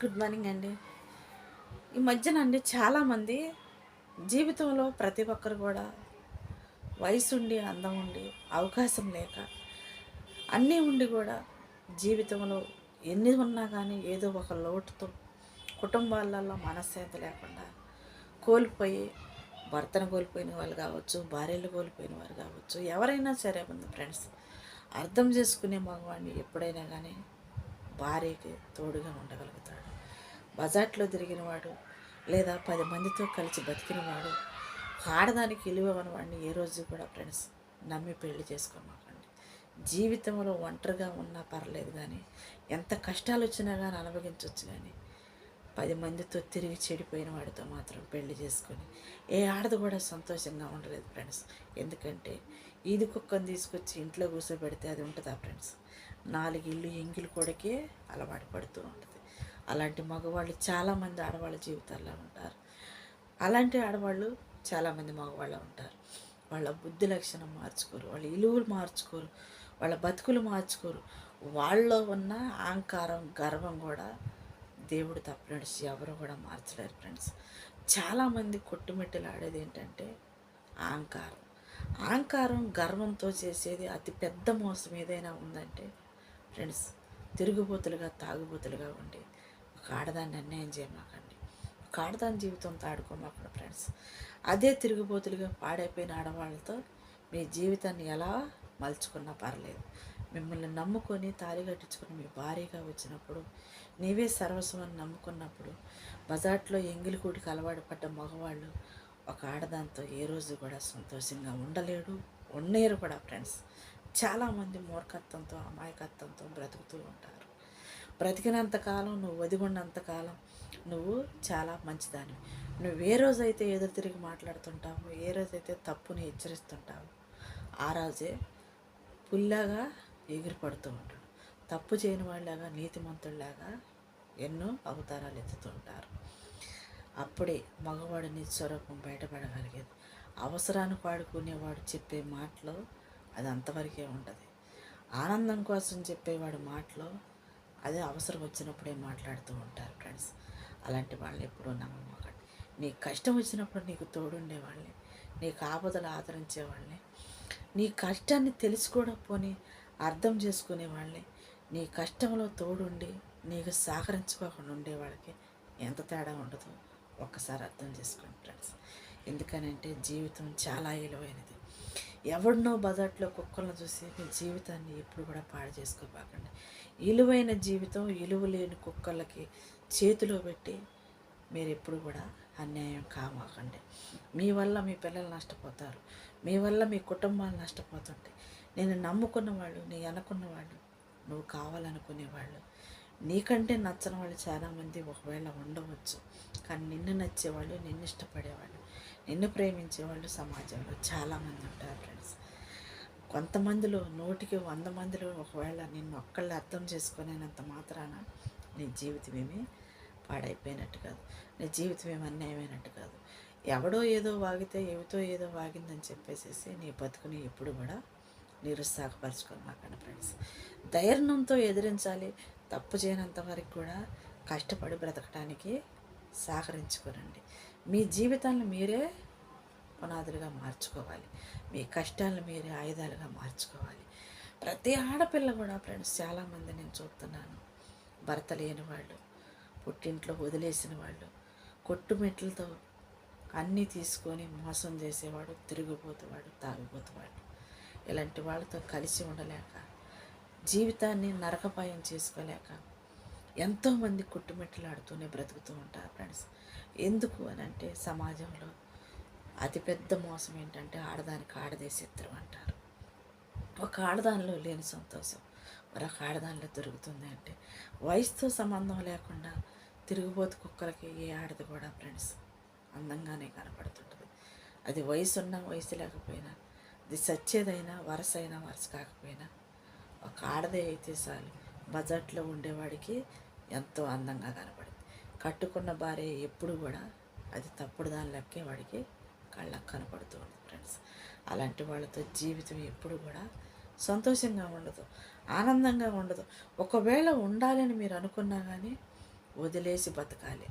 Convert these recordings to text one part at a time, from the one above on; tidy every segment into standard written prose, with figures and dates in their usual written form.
Good morning అండి. ఈ మధ్యన అండి చాలామంది జీవితంలో ప్రతి ఒక్కరు కూడా వయసుండి, అందం ఉండి, అవకాశం లేక, అన్నీ ఉండి కూడా జీవితంలో ఎన్ని ఉన్నా కానీ ఏదో ఒక లోటుతో కుటుంబాలలో మనశ్శాంతి లేకుండా కోల్పోయి భర్తను కోల్పోయిన వాళ్ళు కావచ్చు, భార్యలు కోల్పోయిన వారు కావచ్చు, ఎవరైనా సరే ఉంది ఫ్రెండ్స్. అర్థం చేసుకునే మగవాడిని ఎప్పుడైనా కానీ భార్యకి తోడుగా ఉండగలుగుతాడు. బజార్లో తిరిగినవాడు లేదా 10 మందితో కలిసి బతికినవాడు ఆడదానికి విలువని వాడిని ఏ రోజు కూడా ఫ్రెండ్స్ నమ్మి పెళ్లి చేసుకోమాకండి. జీవితంలో ఒంటరిగా ఉన్నా పర్లేదు కానీ ఎంత కష్టాలు వచ్చినా కానీ అనుభవించవచ్చు, కానీ 10 మందితో తిరిగి చెడిపోయిన వాడితో మాత్రం పెళ్లి చేసుకొని ఏ ఆడది కూడా సంతోషంగా ఉండలేదు ఫ్రెండ్స్. ఎందుకంటే ఈది కుక్కను తీసుకొచ్చి ఇంట్లో కూర్చోబెడితే అది ఉంటుందా ఫ్రెండ్స్? 4 ఇల్లు ఎంగిలి కొడకే అలవాటు పడుతూ ఉంటుంది. అలాంటి మగవాళ్ళు చాలామంది ఆడవాళ్ళ జీవితాల్లో ఉంటారు. అలాంటి ఆడవాళ్ళు చాలామంది మగవాళ్ళు ఉంటారు. వాళ్ళ బుద్ధి లక్షణం మార్చుకోరు, వాళ్ళ విలువలు మార్చుకోరు, వాళ్ళ బతుకులు మార్చుకోరు. వాళ్ళలో ఉన్న అహంకారం, గర్వం కూడా దేవుడు తప్పనడిచి ఎవరు కూడా మార్చలేరు ఫ్రెండ్స్. చాలామంది కొట్టుమిట్టలు ఆడేది ఏంటంటే అహంకారం. అహంకారం గర్వంతో చేసేది అతి పెద్ద మోసం ఏదైనా ఉందంటే ఫ్రెండ్స్, తిరుగుబోతులుగా తాగుబోతులుగా ఉండి ఒక ఆడదాన్ని అన్యాయం చేయమాకండి. ఒక ఆడదాని జీవితంతో ఆడుకోమాకండి ఫ్రెండ్స్. అదే తిరుగుబోతులుగా పాడైపోయిన ఆడవాళ్ళతో మీ జీవితాన్ని ఎలా మలుచుకున్నా పర్లేదు. మిమ్మల్ని నమ్ముకొని తాళి కట్టించుకొని మీ భార్యగా వచ్చినప్పుడు, నీవే సర్వస్వం అని నమ్ముకున్నప్పుడు, బజార్లో ఎంగిలి కూటికి అలవాటు పడ్డ మగవాళ్ళు ఒక ఆడదాంతో ఏ రోజు కూడా సంతోషంగా ఉండలేడు, ఉండలేరు కూడా ఫ్రెండ్స్. చాలామంది మూర్ఖత్వంతో, అమాయకత్వంతో బ్రతుకుతూ ఉంటారు. బ్రతికినంతకాలం, నువ్వు ఒదిగున్నంతకాలం నువ్వు చాలా మంచిదానివి. నువ్వు ఏ రోజైతే ఎదురు తిరిగి మాట్లాడుతుంటావో, ఏ రోజైతే తప్పుని హెచ్చరిస్తుంటావో, ఆ రోజే పుల్లాగా ఎగిరిపడుతూ ఉంటాడు. తప్పు చేయని వాళ్ళలాగా, నీతిమంతుల్లాగా ఎన్నో అవతారాలు ఎత్తుతుంటారు. అప్పుడే మగవాడి నీ స్వరూపం బయటపడగలిగేది. అవసరానికి వాడుకునేవాడు చెప్పే మాటలో అది అంతవరకే ఉంటుంది. ఆనందం కోసం చెప్పేవాడు మాటలో అదే అవసరం వచ్చినప్పుడే మాట్లాడుతూ ఉంటారు ఫ్రెండ్స్. అలాంటి వాళ్ళని ఎప్పుడూ నమ్మకండి. నీకు కష్టం వచ్చినప్పుడు నీకు తోడుండేవాళ్ళని, నీకు ఆపదలు ఆదరించేవాళ్ళని, నీ కష్టాన్ని తెలుసుకోకపోని అర్థం చేసుకునే వాళ్ళని, నీ కష్టంలో తోడుండి నీకు సహకరించుకోకుండా ఉండేవాళ్ళకి ఎంత తేడా ఉండదో ఒక్కసారి అర్థం చేసుకోండి ఫ్రెండ్స్. ఎందుకనంటే జీవితం చాలా విలువైనది. ఎవడినో బజార్లో కుక్కలను చూసి మీ జీవితాన్ని ఎప్పుడు కూడా పాడు చేసుకోబాకండి. విలువైన జీవితం విలువ లేని కుక్కలకి చేతిలో పెట్టి మీరు ఎప్పుడు కూడా అన్యాయం కామాకండి. మీ వల్ల మీ పిల్లలు నష్టపోతారు, మీ వల్ల మీ కుటుంబాలు నష్టపోతుంటాయి. నేను నమ్ముకున్న వాళ్ళు, నీ అనుకున్న వాళ్ళు, నువ్వు కావాలనుకునేవాళ్ళు, నీకంటే నచ్చని వాళ్ళు చాలామంది ఒకవేళ ఉండవచ్చు. కానీ నిన్ను నచ్చేవాళ్ళు, నిన్ను ఇష్టపడేవాళ్ళు, నిన్ను ప్రేమించేవాళ్ళు సమాజంలో చాలామంది ఉంటారు ఫ్రెండ్స్. కొంతమందిలో 100కి 100 మందిలో ఒకవేళ నిన్ను ఒక్కళ్ళు అర్థం చేసుకునేంత మాత్రాన నీ జీవితం ఏమీ పాడైపోయినట్టు కాదు, నీ జీవితం ఏమి అన్యాయమైనట్టు కాదు. ఎవడో ఏదో వాగితే ఏమితో ఏదో వాగిందని చెప్పేసేసి నీ బతుకుని ఎప్పుడు కూడా నిరుత్సాహపరచుకోమాకండి ఫ్రెండ్స్. ధైర్యంతో ఎదిరించాలి. తప్పు చేయనంత వరకు కూడా కష్టపడి బ్రతకడానికి సహకరించుకోనండి. మీ జీవితాన్ని మీరే పునాదులుగా మార్చుకోవాలి. మీ కష్టాలను మీరే ఆయుధాలుగా మార్చుకోవాలి. ప్రతి ఆడపిల్ల కూడా ఫ్రెండ్స్, చాలామంది నేను చూస్తున్నాను, భర్త లేని వాళ్ళు, పుట్టింట్లో వదిలేసిన వాళ్ళు, కొట్టుమెట్లతో అన్నీ తీసుకొని మోసం చేసేవాడు, తిరిగిపోతువాడు, తాగిపోతువాడు, ఇలాంటి వాళ్ళతో కలిసి ఉండలేక, జీవితాన్ని నరకపాయం చేసుకోలేక ఎంతోమంది కొట్టుమెట్టలాడుతూనే బ్రతుకుతూ ఉంటారు ఫ్రెండ్స్. ఎందుకు అని అంటే సమాజంలో అతిపెద్ద మోసం ఏంటంటే ఆడదానికి ఆడదే శత్రువు అంటారు. ఒక ఆడదానిలో లేని సంతోషం మరొక ఆడదానిలో దొరుకుతుంది అంటే వయసుతో సంబంధం లేకుండా తిరిగిపోతు కుక్కలకి ఏ ఆడది కూడా ఫ్రెండ్స్ అందంగానే కనపడుతుంటుంది. అది వయసు ఉన్నా వయసు లేకపోయినా, అది సచ్చేదైనా వరసైనా వరస కాకపోయినా, ఒక ఆడదే అయితే చాలు బజార్లో ఉండేవాడికి ఎంతో అందంగా కనపడింది. కట్టుకున్న భార్య ఎప్పుడు కూడా అది తప్పుడు దాని లెక్కే వాడికి కళ్ళకు కనపడుతూ ఉంది ఫ్రెండ్స్. అలాంటి వాళ్ళతో జీవితం ఎప్పుడు కూడా సంతోషంగా ఉండదు, ఆనందంగా ఉండదు. ఒకవేళ ఉండాలని మీరు అనుకున్నా కానీ వదిలేసి బతకాలి.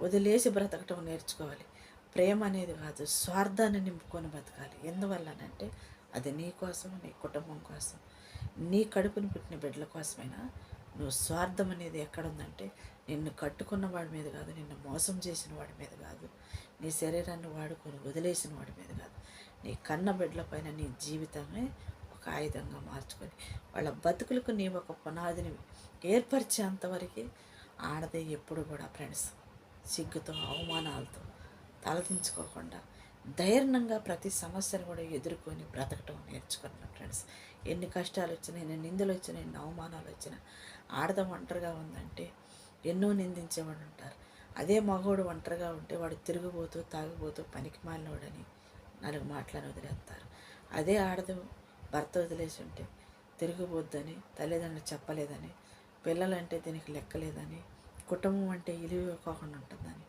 వదిలేసి బ్రతకటం నేర్చుకోవాలి. ప్రేమ అనేది కాదు, స్వార్థాన్ని నింపుకొని బతకాలి. ఎందువల్లనంటే అది నీ కోసం, నీ కుటుంబం కోసం, నీ కడుపుని పుట్టిన బిడ్డల కోసమైనా. నువ్వు స్వార్థం అనేది ఎక్కడుందంటే నిన్ను కట్టుకున్న వాడి మీద కాదు, నిన్ను మోసం చేసిన వాడి మీద కాదు, నీ శరీరాన్ని వాడుకొని వదిలేసిన వాడి మీద కాదు, నీ కన్న బిడ్డల పైన నీ జీవితమే ఒక ఆయుధంగా మార్చుకొని వాళ్ళ బతుకులకు నీ ఒక పునాదిని ఏర్పరిచేంతవరకు ఆడదే ఎప్పుడు కూడా ఫ్రెండ్స్ సిగ్గుతో అవమానాలతో తలదించుకోకుండా ధైర్యంగా ప్రతి సమస్యను కూడా ఎదుర్కొని బ్రతకటం నేర్చుకున్నాను ఫ్రెండ్స్. ఎన్ని కష్టాలు వచ్చినా, ఎన్ని నిందలు వచ్చినా, ఎన్ని అవమానాలు వచ్చినా ఆడద ఒంటరిగా ఉందంటే ఎన్నో నిందించేవాడు ఉంటారు. అదే మగవాడు ఒంటరిగా ఉంటే వాడు తిరిగిపోతూ తాగిపోతూ పనికి మాలినోడని నాలుగు మాటలను వదిలేస్తారు. అదే ఆడదు భర్త వదిలేసి ఉంటే తిరిగిపోద్దని, తల్లిదండ్రులు చెప్పలేదని, పిల్లలంటే దీనికి లెక్కలేదని, కుటుంబం అంటే ఇలివికోకుండా ఉంటుందని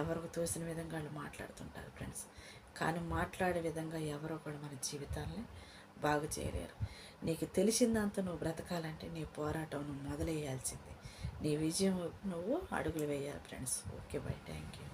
ఎవరికి తోసిన విధంగా వాళ్ళు మాట్లాడుతుంటారు ఫ్రెండ్స్. కానీ మాట్లాడే విధంగా ఎవరో కూడా మన జీవితాలని బాగు చేయలేరు. నీకు తెలిసిందంతా నువ్వు బ్రతకాలంటే నీ పోరాటం నువ్వు మొదలయ్యాల్సిందే. నీ విజయం నువ్వు అడుగులు వేయాలి friends. Okay, by, thank you.